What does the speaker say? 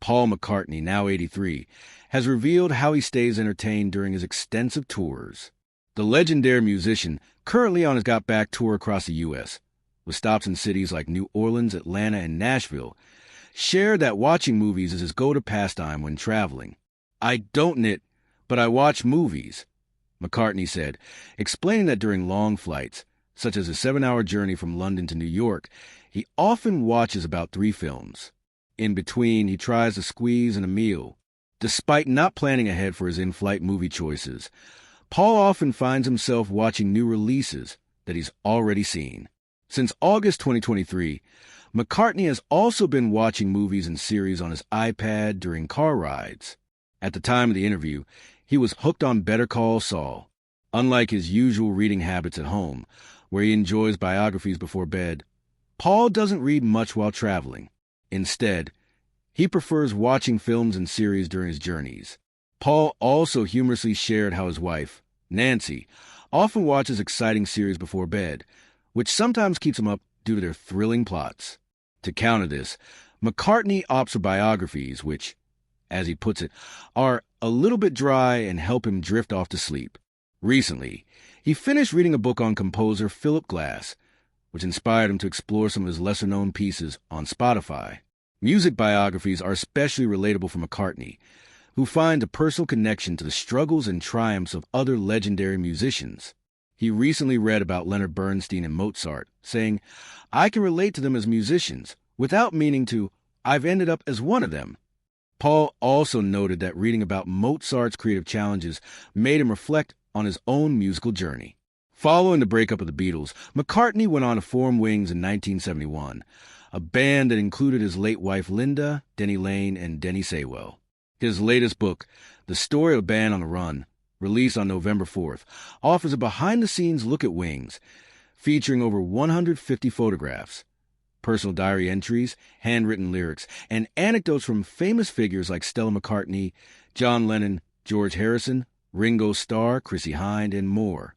Paul McCartney, now 83, has revealed how he stays entertained during his extensive tours. The legendary musician, currently on his Got Back tour across the U.S., with stops in cities like New Orleans, Atlanta, and Nashville, shared that watching movies is his go-to pastime when traveling. "I don't knit, but I watch movies," McCartney said, explaining that during long flights, such as a 7-hour journey from London to New York, he often watches about 3 films. In between, he tries to squeeze in a meal. Despite not planning ahead for his in-flight movie choices, Paul often finds himself watching new releases that he's already seen. Since August 2023, McCartney has also been watching movies and series on his iPad during car rides. At the time of the interview, he was hooked on Better Call Saul. Unlike his usual reading habits at home, where he enjoys biographies before bed, Paul doesn't read much while traveling. Instead, he prefers watching films and series during his journeys. Paul also humorously shared how his wife, Nancy, often watches exciting series before bed, which sometimes keeps him up due to their thrilling plots. To counter this, McCartney opts for biographies, which, as he puts it, are a little bit dry and help him drift off to sleep. Recently, he finished reading a book on composer Philip Glass, which inspired him to explore some of his lesser-known pieces on Spotify. Music biographies are especially relatable for McCartney, who finds a personal connection to the struggles and triumphs of other legendary musicians. He recently read about Leonard Bernstein and Mozart, saying, "I can relate to them as musicians, without meaning to, I've ended up as one of them." Paul also noted that reading about Mozart's creative challenges made him reflect on his own musical journey. Following the breakup of the Beatles, McCartney went on to form Wings in 1971, a band that included his late wife Linda, Denny Lane, and Denny Saywell. His latest book, The Story of a Band on the Run, released on November 4th, offers a behind-the-scenes look at Wings, featuring over 150 photographs, personal diary entries, handwritten lyrics, and anecdotes from famous figures like Stella McCartney, John Lennon, George Harrison, Ringo Starr, Chrissie Hynde, and more.